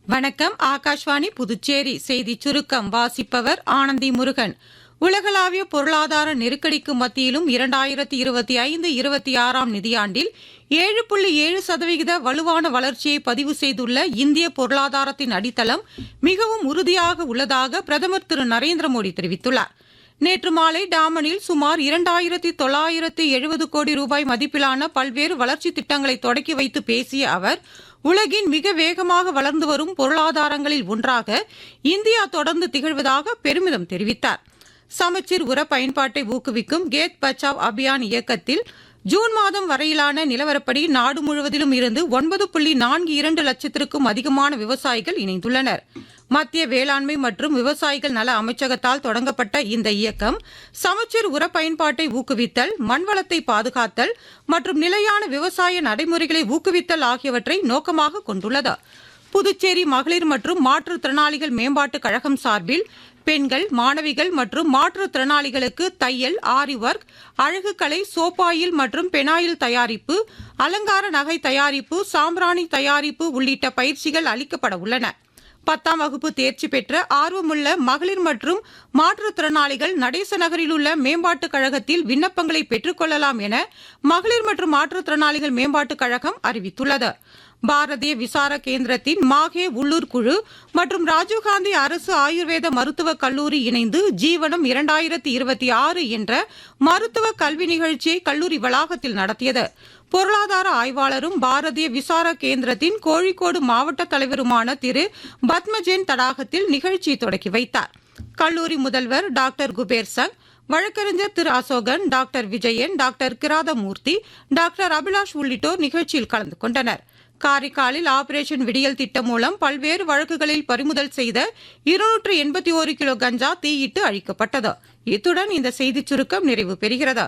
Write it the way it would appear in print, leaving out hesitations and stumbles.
வணக்கம். ஆகாஷ்வாணி புதுச்சேரி செய்திச் சுருக்கம் வாசிப்பவர் ஆனந்தி முருகன். உலகளாவிய பொருளாதார நெருக்கடிக்கு மத்தியிலும் 2025-26 நிதியாண்டில் 7.7% வலுவான வளர்ச்சியை பதிவு செய்துள்ள இந்திய பொருளாதாரத்தின் அடித்தளம் மிகவும் உறுதியாக உள்ளதாக பிரதமர் திரு நரேந்திர மோடி தெரிவித்துள்ளார். நேற்று மாலை டாமனில் சுமார் 2970 கோடி ரூபாய் மதிப்பிலான பல்வேறு வளர்ச்சி திட்டங்களை தொடக்கி வைத்து பேசிய அவர், உலகின் மிக வேகமாக வளர்ந்து வரும் பொருளாதாரங்களில் ஒன்றாக இந்தியா தொடர்ந்து திகழ்வதாக பெருமிதம் தெரிவித்தார். சமச்சீர் உர பயன்பாட்டை ஊக்குவிக்கும் கேத் பச்சாவ் அபியான் இயக்கத்தில் ஜூன் மாதம் வரையிலான நிலவரப்படி நாடு முழுவதிலும் இருந்து 9.42 லட்சத்திற்கும் அதிகமான விவசாயிகள் இணைந்துள்ளனர். மத்திய வேளாண்மை மற்றும் விவசாயிகள் நல அமைச்சகத்தால் தொடங்கப்பட்ட இந்த இயக்கம் சமச்சீர் உர பயன்பாட்டை ஊக்குவித்தல், மண்வளத்தை பாதுகாத்தல் மற்றும் நிலையான விவசாய நடைமுறைகளை ஊக்குவித்தல் ஆகியவற்றை நோக்கமாக கொண்டுள்ளது. புதுச்சேரி மகளிர் மற்றும் மாற்றுத்திறனாளிகள் மேம்பாட்டுக் கழகம் சார்பில் பெண்கள், மாணவிகள் மற்றும் மாற்றுத்திறனாளிகளுக்கு தையல், ஆரி ஒர்க், அழகுக்கலை, சோப்பாயில் மற்றும் பெனாயில் தயாரிப்பு, அலங்கார நகை தயாரிப்பு, சாம்பிராணி தயாரிப்பு உள்ளிட்ட பயிற்சிகள் அளிக்கப்பட உள்ளன. 10ஆம் வகுப்பு தேர்ச்சி பெற்ற ஆர்வமுள்ள மகளிர் மற்றும் மாற்றுத்திறனாளிகள் நடேச நகரில் உள்ள மேம்பாட்டுக் கழகத்தில் விண்ணப்பங்களை பெற்றுக் கொள்ளலாம் என மகளிர் மற்றும் மாற்றுத்திறனாளிகள் மேம்பாட்டுக் கழகம் அறிவித்துள்ளது. பாரதிய விசார கேந்திரத்தின் மாஹே உள்ளூர் குழு மற்றும் ராஜீவ்காந்தி அரசு ஆயுர்வேத மருத்துவக் கல்லூரி இணைந்து ஜீவனம் 2026 என்ற மருத்துவ கல்வி நிகழ்ச்சியை கல்லூரி வளாகத்தில் நடத்தியது. பொருளாதார ஆய்வாளரும் பாரதிய விசார கேந்திரத்தின் கோழிக்கோடு மாவட்ட தலைவருமான திரு பத்மஜென் தடாகத்தில் நிகழ்ச்சியை தொடக்கி வைத்தார். கல்லூரி முதல்வர் டாக்டர் குபேர் சங், வழக்கறிஞர் Thiru Asokan, doctor Vijayan, doctor Kirathamoorthy, doctor Abhilash உள்ளிட்டோர் நிகழ்ச்சியில் கலந்து கொண்டனர். காரைக்காலில் ஆபரேஷன் விடியல் திட்டம் மூலம் பல்வேறு வழக்குகளில் பறிமுதல் செய்த 281 கிலோ கஞ்சா தீயிட்டு அழிக்கப்பட்டது. இத்துடன் இந்த செய்திச் சுருக்கம் நிறைவு பெறுகிறது.